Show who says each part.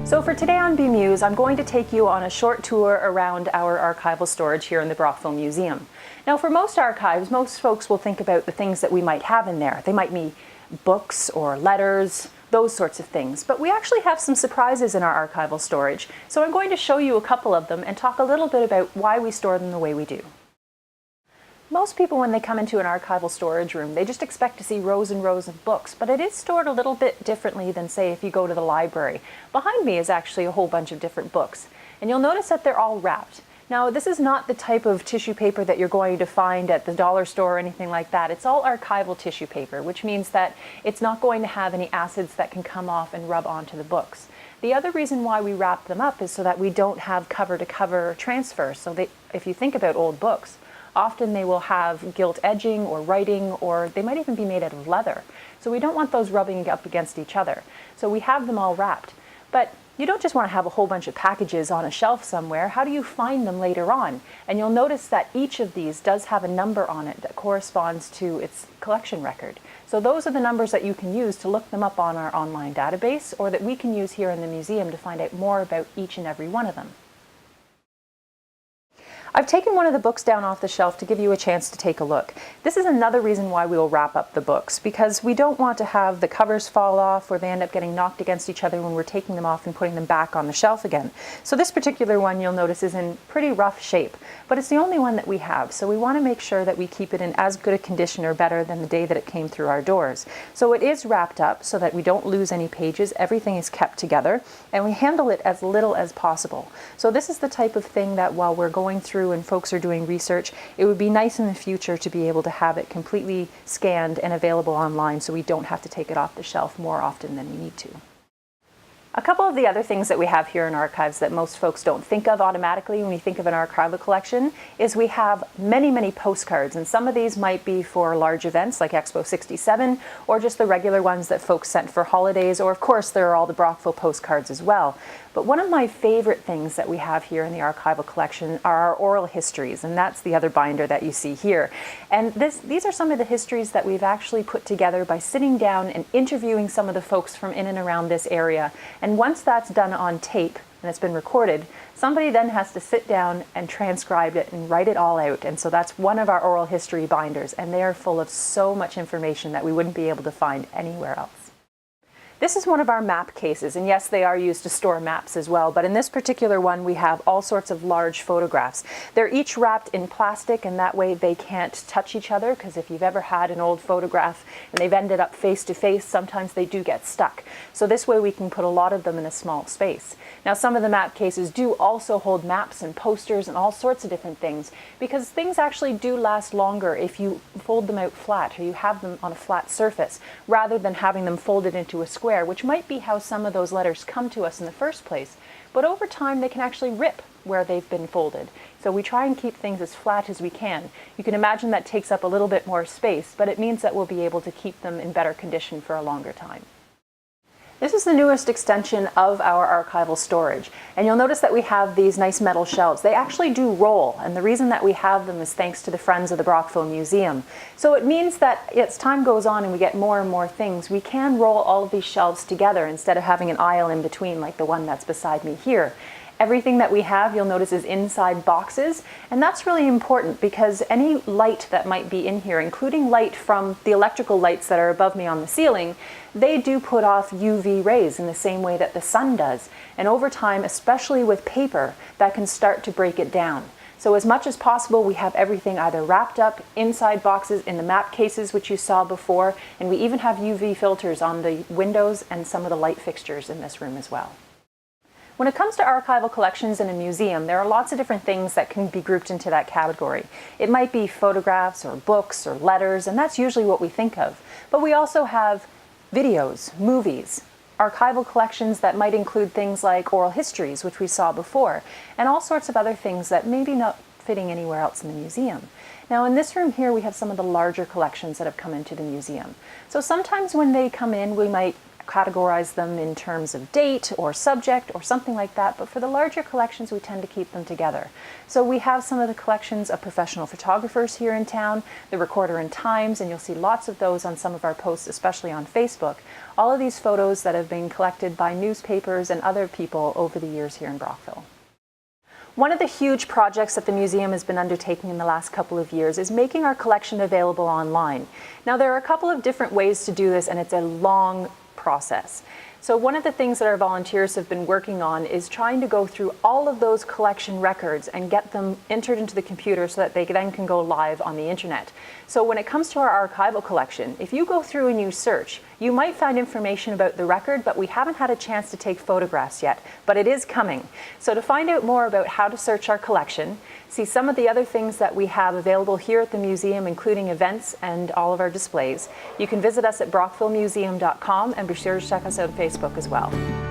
Speaker 1: So for today on Bmuse, I'm going to take you on a short tour around our archival storage here in the Brockville Museum. Now for most archives, most folks will think about the things that we might have in there. They might be books or letters, those sorts of things. But we actually have some surprises in our archival storage. So I'm going to show you a couple of them and talk a little bit about why we store them the way we do. Most people, when they come into an archival storage room, they just expect to see rows and rows of books, but it is stored a little bit differently than, say, if you go to the library. Behind me is actually a whole bunch of different books, and you'll notice that they're all wrapped. Now, this is not the type of tissue paper that you're going to find at the dollar store or anything like that. It's all archival tissue paper, which means that it's not going to have any acids that can come off and rub onto the books. The other reason why we wrap them up is so that we don't have cover-to-cover transfer. So if you think about old books, often they will have gilt edging or writing, or they might even be made out of leather. So we don't want those rubbing up against each other. So we have them all wrapped. But you don't just want to have a whole bunch of packages on a shelf somewhere. How do you find them later on? And you'll notice that each of these does have a number on it that corresponds to its collection record. So those are the numbers that you can use to look them up on our online database, or that we can use here in the museum to find out more about each and every one of them. I've taken one of the books down off the shelf to give you a chance to take a look. This is another reason why we will wrap up the books, because we don't want to have the covers fall off or they end up getting knocked against each other when we're taking them off and putting them back on the shelf again. So this particular one, you'll notice, is in pretty rough shape, but it's the only one that we have. So we want to make sure that we keep it in as good a condition or better than the day that it came through our doors. So it is wrapped up so that we don't lose any pages. Everything is kept together, and we handle it as little as possible. So this is the type of thing that while we're going through and folks are doing research, it would be nice in the future to be able to have it completely scanned and available online, so we don't have to take it off the shelf more often than we need to. A couple of the other things that we have here in archives that most folks don't think of automatically when we think of an archival collection is we have many postcards, and some of these might be for large events like Expo'67, or just the regular ones that folks sent for holidays, or of course there are all the Brockville postcards as well. But one of my favorite things that we have here in the archival collection are our oral histories, and that's the other binder that you see here. And these are some of the histories that we've actually put together by sitting down and interviewing some of the folks from in and around this area. And once that's done on tape and it's been recorded, somebody then has to sit down and transcribe it and write it all out. And so that's one of our oral history binders, and they are full of so much information that we wouldn't be able to find anywhere else. This is one of our map cases, and yes, they are used to store maps as well, but in this particular one we have all sorts of large photographs. They're each wrapped in plastic, and that way they can't touch each other, because if you've ever had an old photograph and they've ended up face to face, sometimes they do get stuck. So this way we can put a lot of them in a small space. Now some of the map cases do also hold maps and posters and all sorts of different things, because things actually do last longer if you fold them out flat, or you have them on a flat surface, rather than having them folded into a square, which might be how some of those letters come to us in the first place. But over time they can actually rip where they've been folded. So we try and keep things as flat as we can. You can imagine that takes up a little bit more space, but it means that we'll be able to keep them in better condition for a longer time. This is the newest extension of our archival storage, and you'll notice that we have these nice metal shelves. They actually do roll, and the reason that we have them is thanks to the Friends of the Brockville Museum. So it means that as time goes on and we get more and more things, we can roll all of these shelves together instead of having an aisle in between like the one that's beside me here. Everything that we have, you'll notice, is inside boxes, and that's really important because any light that might be in here, including light from the electrical lights that are above me on the ceiling, they do put off UV rays in the same way that the sun does. And over time, especially with paper, that can start to break it down. So as much as possible, we have everything either wrapped up inside boxes in the map cases, which you saw before, and we even have UV filters on the windows and some of the light fixtures in this room as well. When it comes to archival collections in a museum, there are lots of different things that can be grouped into that category. It might be photographs or books or letters, and that's usually what we think of. But we also have videos, movies, archival collections that might include things like oral histories, which we saw before, and all sorts of other things that maybe not fitting anywhere else in the museum. Now in this room here we have some of the larger collections that have come into the museum. So sometimes when they come in, we might categorize them in terms of date or subject or something like that, but for the larger collections we tend to keep them together. So we have some of the collections of professional photographers here in town, the Recorder and Times, and you'll see lots of those on some of our posts, especially on Facebook. All of these photos that have been collected by newspapers and other people over the years here in Brockville. One of the huge projects that the museum has been undertaking in the last couple of years is making our collection available online. Now, there are a couple of different ways to do this, and it's a long process. So one of the things that our volunteers have been working on is trying to go through all of those collection records and get them entered into the computer so that they then can go live on the internet. So when it comes to our archival collection, if you go through and you search, you might find information about the record, but we haven't had a chance to take photographs yet, but it is coming. So to find out more about how to search our collection, see some of the other things that we have available here at the museum, including events and all of our displays, you can visit us at brockvillemuseum.com and be sure to check us out on Facebook as well.